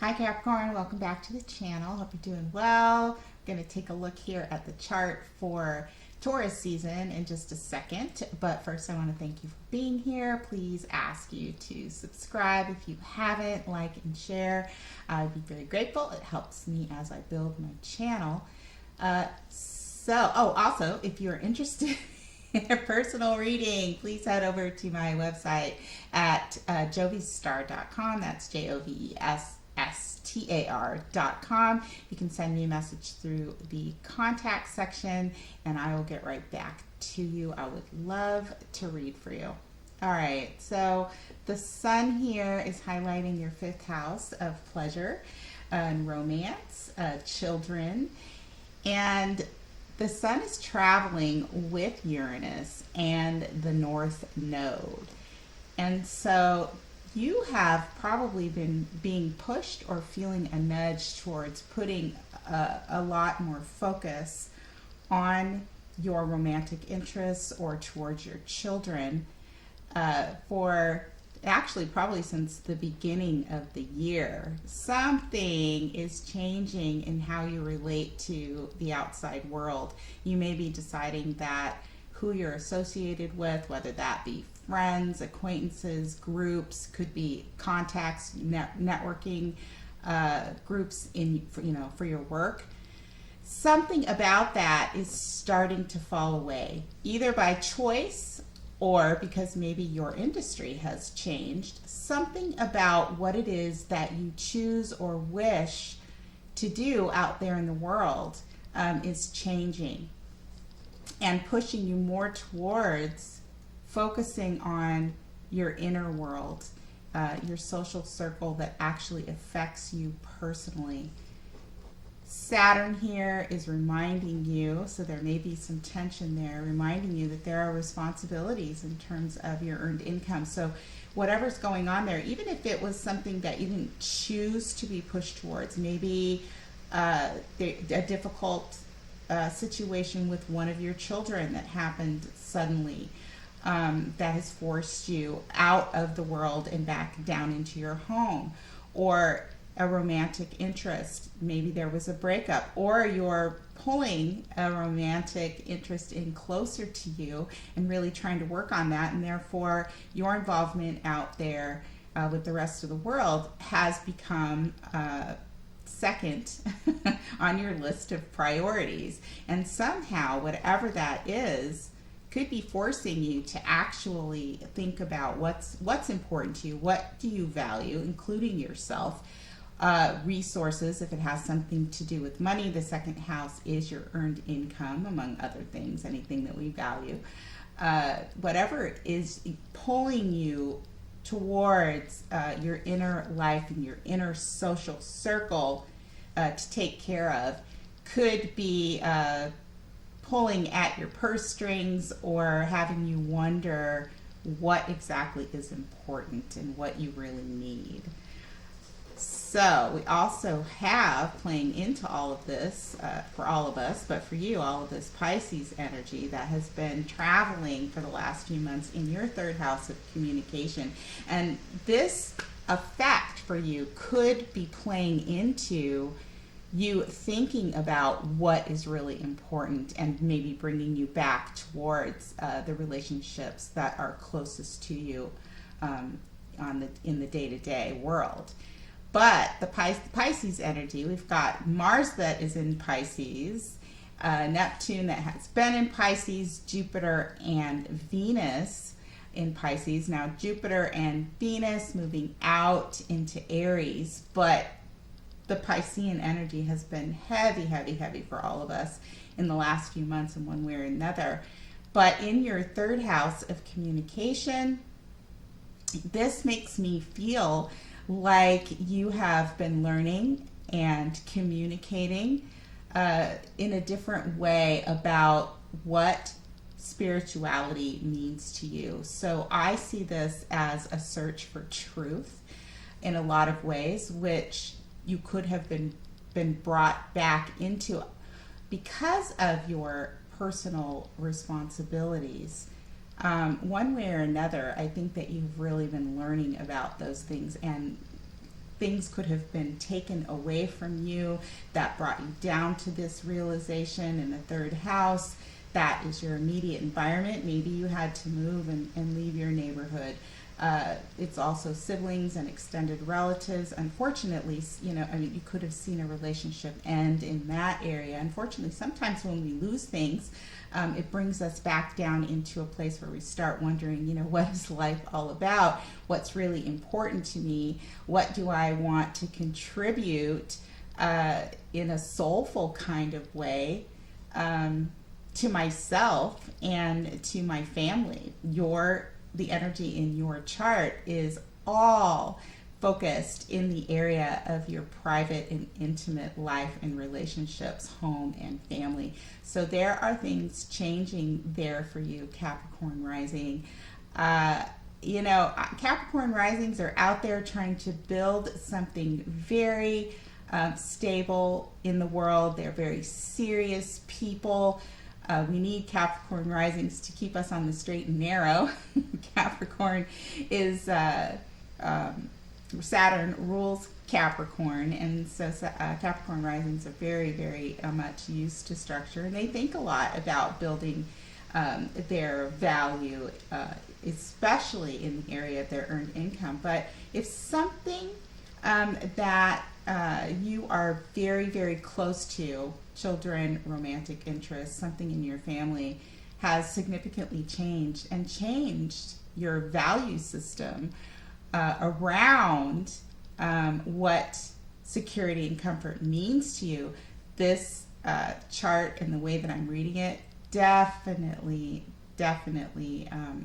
Hi Capricorn, welcome back to the channel. Hope you're doing well. I'm going to take a look here at the chart for Taurus season in just a second. But first I want to thank you for being here. Please ask you to subscribe if you haven't, like and share. I'd be very grateful. It helps me as I build my channel. Also, if you're interested in a personal reading, please head over to my website at jovestar.com. That's JOVESSTAR.com. You can send me a message through the contact section and I will get right back to you. I would love to read for you. All right, so the sun here is highlighting your fifth house of pleasure and romance, children, and the sun is traveling with Uranus and the North Node. And so you have probably been being pushed or feeling a nudge towards putting a lot more focus on your romantic interests or towards your children for actually probably since the beginning of the year. Something is changing in how you relate to the outside world. You may be deciding that who you're associated with, whether that be friends, acquaintances, groups, could be contacts, networking groups for your work. Something about that is starting to fall away, either by choice or because maybe your industry has changed. Something about what it is that you choose or wish to do out there in the world is changing and pushing you more towards focusing on your inner world, your social circle that actually affects you personally. Saturn here is reminding you, so there may be some tension there, reminding you that there are responsibilities in terms of your earned income. So whatever's going on there, even if it was something that you didn't choose to be pushed towards, maybe a difficult situation with one of your children that happened suddenly, that has forced you out of the world and back down into your home, or a romantic interest. Maybe there was a breakup, or you're pulling a romantic interest in closer to you and really trying to work on that, and therefore your involvement out there with the rest of the world has become second on your list of priorities. And somehow, whatever that is, could be forcing you to actually think about what's important to you, what do you value, including yourself. Resources, if it has something to do with money. The second house is your earned income, among other things, anything that we value. Whatever is pulling you towards your inner life and your inner social circle to take care of could be pulling at your purse strings or having you wonder what exactly is important and what you really need. So we also have, playing into all of this, for all of us, but for you, all of this Pisces energy that has been traveling for the last few months in your third house of communication. And this effect for you could be playing into you thinking about what is really important and maybe bringing you back towards the relationships that are closest to you in the day-to-day world. But the Pisces energy, we've got Mars that is in Pisces, Neptune that has been in Pisces, Jupiter and Venus in Pisces. Now Jupiter and Venus moving out into Aries, but the Piscean energy has been heavy for all of us in the last few months in one way or another. But in your third house of communication, this makes me feel like you have been learning and communicating in a different way about what spirituality means to you. So I see this as a search for truth in a lot of ways, which you could have been brought back into because of your personal responsibilities. One way or another, I think that you've really been learning about those things and things could have been taken away from you that brought you down to this realization. In the third house, that is your immediate environment. Maybe you had to move and leave your neighborhood. It's also siblings and extended relatives. Unfortunately, you could have seen a relationship end in that area. Unfortunately, sometimes when we lose things, it brings us back down into a place where we start wondering, what is life all about? What's really important to me? What do I want to contribute in a soulful kind of way to myself and to my family? The energy in your chart is all focused in the area of your private and intimate life and relationships, home and family. So there are things changing there for you, Capricorn rising. Capricorn risings are out there trying to build something very stable in the world. They're very serious people. We need Capricorn risings to keep us on the straight and narrow. Capricorn is Saturn rules Capricorn, and so Capricorn risings are very, very much used to structure, and they think a lot about building their value, especially in the area of their earned income. But if something that you are very, very close to, children, romantic interests, something in your family, has significantly changed your value system around what security and comfort means to you, this chart and the way that I'm reading it definitely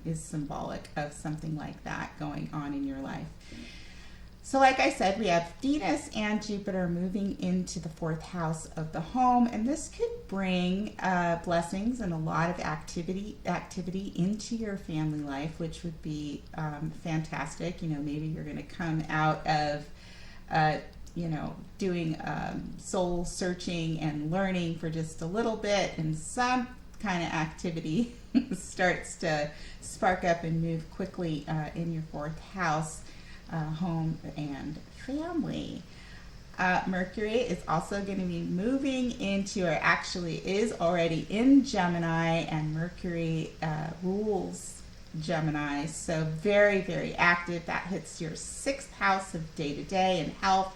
is symbolic of something like that going on in your life. So like I said, we have Venus and Jupiter moving into the fourth house of the home, and this could bring blessings and a lot of activity into your family life, which would be fantastic. Maybe you're going to come out of doing soul searching and learning for just a little bit, and some kind of activity starts to spark up and move quickly in your fourth house. Home and family. Mercury is also going to be moving into, or actually is already in Gemini, and Mercury rules Gemini, so very, very active. That hits your sixth house of day-to-day and health.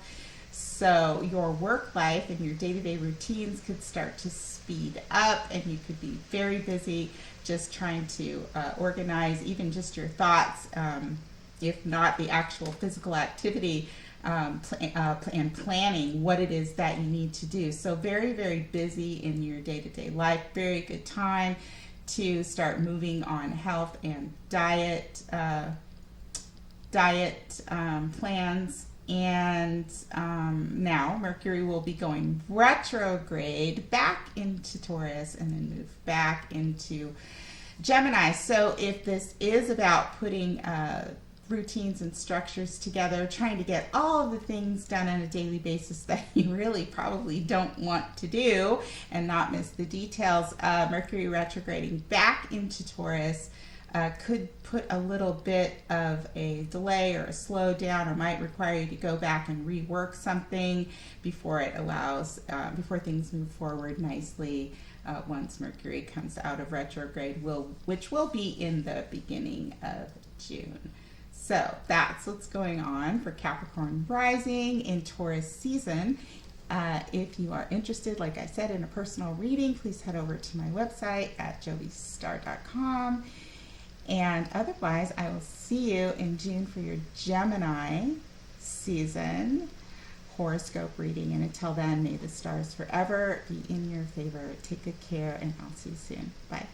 So your work life and your day-to-day routines could start to speed up, and you could be very busy just trying to organize even just your thoughts, if not the actual physical activity, and planning what it is that you need to do. So very, very busy in your day-to-day life. Very good time to start moving on health and diet plans. And now Mercury will be going retrograde back into Taurus and then move back into Gemini. So if this is about putting routines and structures together, trying to get all of the things done on a daily basis that you really probably don't want to do and not miss the details, Mercury retrograding back into Taurus could put a little bit of a delay or a slowdown, or might require you to go back and rework something before things move forward nicely once Mercury comes out of retrograde, which will be in the beginning of June. So that's what's going on for Capricorn rising in Taurus season. If you are interested, like I said, in a personal reading, please head over to my website at jovystar.com. And otherwise, I will see you in June for your Gemini season horoscope reading. And until then, may the stars forever be in your favor. Take good care, and I'll see you soon. Bye.